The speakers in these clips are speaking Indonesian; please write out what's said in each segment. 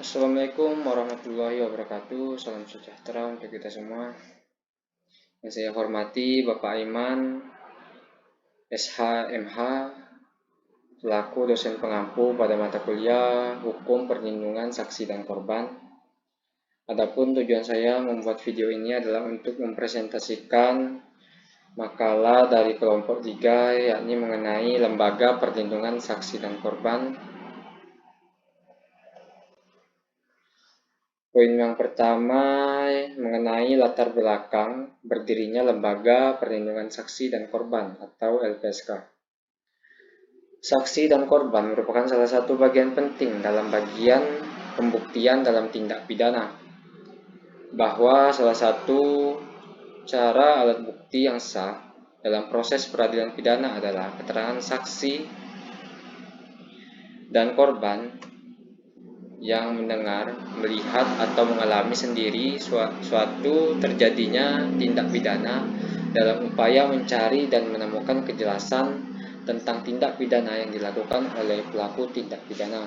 Assalamualaikum warahmatullahi wabarakatuh. Salam sejahtera untuk kita semua. Yang saya hormati Bapak Iman, SH, MH, selaku dosen pengampu pada mata kuliah Hukum Perlindungan Saksi dan Korban. Adapun tujuan saya membuat video ini adalah untuk mempresentasikan makalah dari kelompok 3, yakni mengenai Lembaga Perlindungan Saksi dan Korban. Poin yang pertama mengenai latar belakang berdirinya Lembaga Perlindungan Saksi dan Korban atau LPSK. Saksi dan korban merupakan salah satu bagian penting dalam bagian pembuktian dalam tindak pidana, bahwa salah satu cara alat bukti yang sah dalam proses peradilan pidana adalah keterangan saksi dan korban yang mendengar, melihat, atau mengalami sendiri suatu terjadinya tindak pidana dalam upaya mencari dan menemukan kejelasan tentang tindak pidana yang dilakukan oleh pelaku tindak pidana.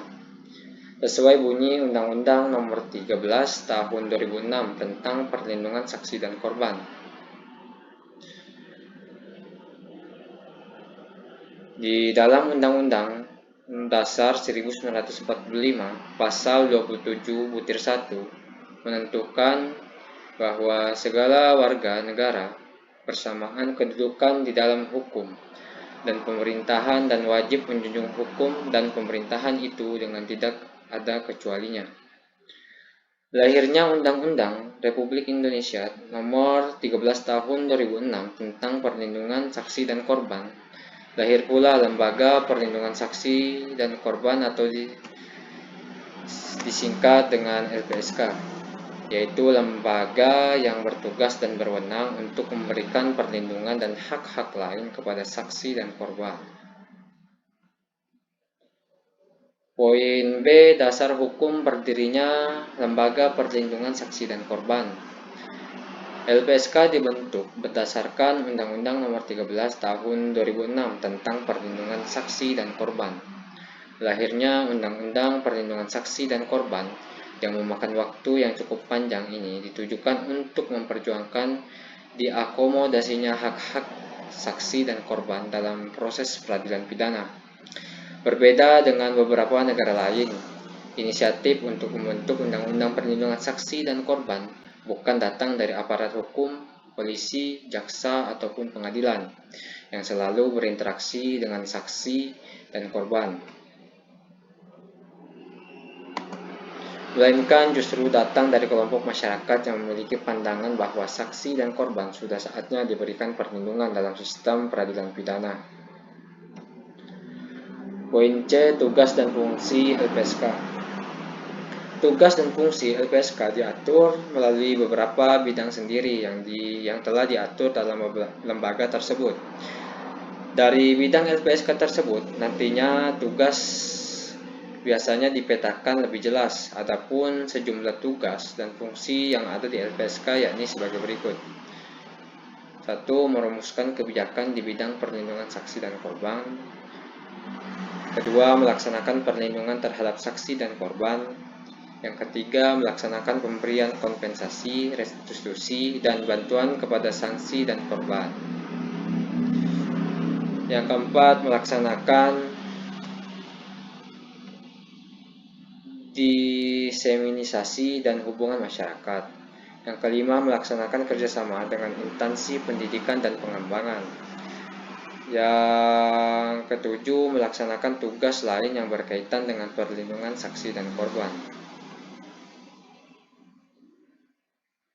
Sesuai bunyi Undang-Undang Nomor 13 Tahun 2006 tentang Perlindungan Saksi dan Korban. Di dalam Undang-Undang Dasar 1945 Pasal 27(1) menentukan bahwa segala warga negara bersamaan kedudukan di dalam hukum dan pemerintahan dan wajib menjunjung hukum dan pemerintahan itu dengan tidak ada kecualinya. Lahirnya Undang-Undang Republik Indonesia Nomor 13 Tahun 2006 tentang Perlindungan Saksi dan Korban. Lahir pula Lembaga Perlindungan Saksi dan Korban atau disingkat dengan LPSK, yaitu lembaga yang bertugas dan berwenang untuk memberikan perlindungan dan hak-hak lain kepada saksi dan korban. Poin B. Dasar hukum berdirinya Lembaga Perlindungan Saksi dan Korban. LPSK dibentuk berdasarkan Undang-Undang Nomor 13 Tahun 2006 tentang Perlindungan Saksi dan Korban. Lahirnya Undang-Undang Perlindungan Saksi dan Korban yang memakan waktu yang cukup panjang ini ditujukan untuk memperjuangkan diakomodasinya hak-hak saksi dan korban dalam proses peradilan pidana. Berbeda dengan beberapa negara lain, inisiatif untuk membentuk Undang-Undang Perlindungan Saksi dan Korban bukan datang dari aparat hukum, polisi, jaksa, ataupun pengadilan yang selalu berinteraksi dengan saksi dan korban, melainkan justru datang dari kelompok masyarakat yang memiliki pandangan bahwa saksi dan korban sudah saatnya diberikan perlindungan dalam sistem peradilan pidana. Poin C. Tugas dan fungsi LPSK. Tugas dan fungsi LPSK diatur melalui beberapa bidang sendiri yang telah diatur dalam lembaga tersebut. Dari bidang LPSK tersebut, nantinya tugas biasanya dipetakan lebih jelas. Adapun sejumlah tugas dan fungsi yang ada di LPSK yakni sebagai berikut. 1. Merumuskan kebijakan di bidang perlindungan saksi dan korban. 2. Melaksanakan perlindungan terhadap saksi dan korban. Yang ketiga, melaksanakan pemberian kompensasi, restitusi, dan bantuan kepada saksi dan korban. Yang keempat, melaksanakan diseminisasi dan hubungan masyarakat. Yang kelima, melaksanakan kerjasama dengan instansi pendidikan dan pengembangan. Yang ketujuh, melaksanakan tugas lain yang berkaitan dengan perlindungan saksi dan korban.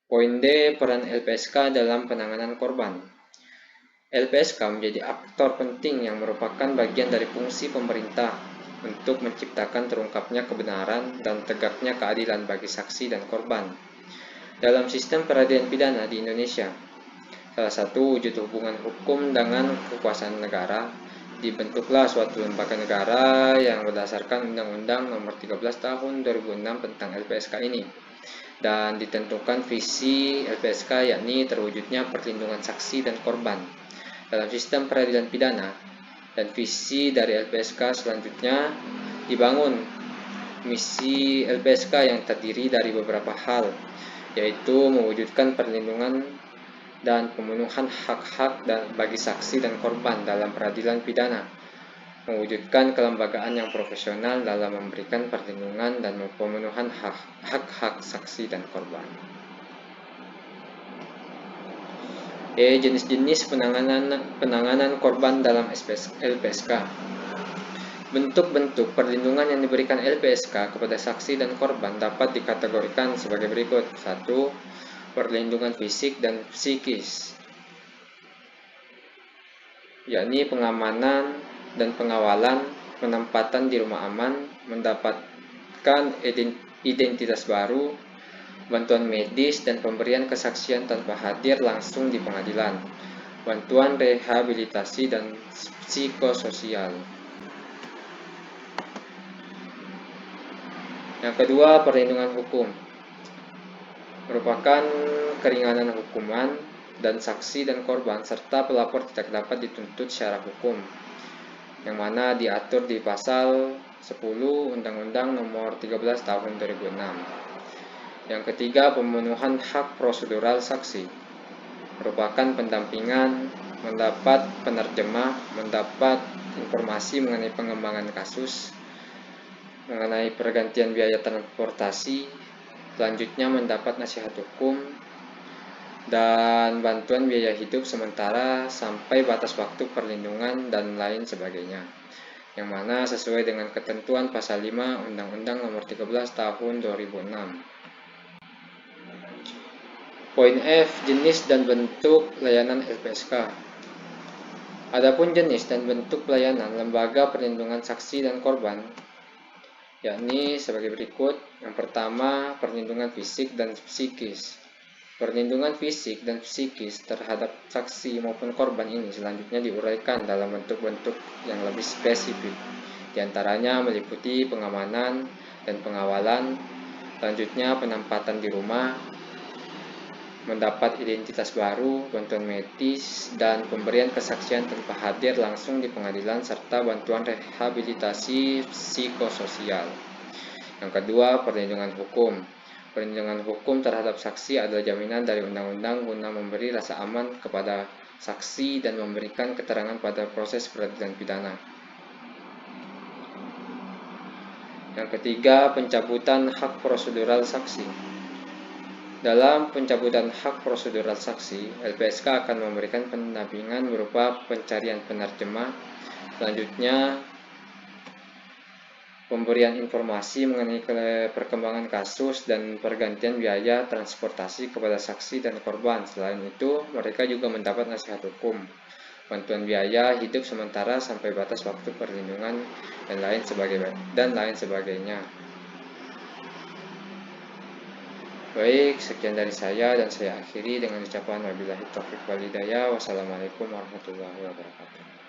Poin D. Peran LPSK dalam penanganan korban. LPSK menjadi aktor penting yang merupakan bagian dari fungsi pemerintah untuk menciptakan terungkapnya kebenaran dan tegaknya keadilan bagi saksi dan korban. Dalam sistem peradilan pidana di Indonesia, salah satu wujud hubungan hukum dengan kekuasaan negara, dibentuklah suatu lembaga negara yang berdasarkan Undang-Undang Nomor 13 Tahun 2006 tentang LPSK ini, dan ditentukan visi LPSK yakni terwujudnya perlindungan saksi dan korban dalam sistem peradilan pidana, dan visi dari LPSK selanjutnya dibangun Misi LPSK yang terdiri dari beberapa hal, yaitu mewujudkan perlindungan dan pemenuhan hak-hak bagi saksi dan korban dalam peradilan pidana, mewujudkan kelembagaan yang profesional dalam memberikan perlindungan dan pemenuhan hak-hak saksi dan korban. Jenis-jenis penanganan korban dalam LPSK. Bentuk-bentuk perlindungan yang diberikan LPSK kepada saksi dan korban dapat dikategorikan sebagai berikut. 1. Perlindungan fisik dan psikis, yakni pengamanan dan pengawalan, penempatan di rumah aman, mendapatkan identitas baru, bantuan medis dan pemberian kesaksian tanpa hadir langsung di pengadilan, bantuan rehabilitasi dan psikososial. Yang kedua, perlindungan hukum merupakan keringanan hukuman dan saksi dan korban serta pelapor tidak dapat dituntut secara hukum, yang mana diatur di pasal 10 Undang-Undang Nomor 13 Tahun 2006. Yang ketiga, pemenuhan hak prosedural saksi merupakan pendampingan, mendapat penerjemah, mendapat informasi mengenai pengembangan kasus, mengenai pergantian biaya transportasi, selanjutnya mendapat nasihat hukum, dan bantuan biaya hidup sementara sampai batas waktu perlindungan dan lain sebagainya, yang mana sesuai dengan ketentuan pasal 5 Undang-Undang Nomor 13 Tahun 2006. Poin F. Jenis dan bentuk layanan LPSK. Adapun jenis dan bentuk pelayanan lembaga perlindungan saksi dan korban, yakni sebagai berikut. Yang pertama, perlindungan fisik dan psikis. Perlindungan fisik dan psikis terhadap saksi maupun korban ini selanjutnya diuraikan dalam bentuk-bentuk yang lebih spesifik. Di antaranya meliputi pengamanan dan pengawalan, selanjutnya penempatan di rumah, mendapat identitas baru, bantuan medis, dan pemberian kesaksian tanpa hadir langsung di pengadilan, serta bantuan rehabilitasi psikososial. Yang kedua, perlindungan hukum. Perlindungan hukum terhadap saksi adalah jaminan dari undang-undang guna memberi rasa aman kepada saksi dan memberikan keterangan pada proses peradilan pidana. Yang ketiga, pencabutan hak prosedural saksi. Dalam pencabutan hak prosedural saksi, LPSK akan memberikan pendampingan berupa pencarian penerjemah, selanjutnya pemberian informasi mengenai perkembangan kasus dan pergantian biaya transportasi kepada saksi dan korban. Selain itu, mereka juga mendapat nasihat hukum, bantuan biaya hidup sementara sampai batas waktu perlindungan, dan lain sebagainya. Baik, sekian dari saya dan saya akhiri dengan ucapan wabillahi taufiq wal hidayah. Wassalamualaikum warahmatullahi wabarakatuh.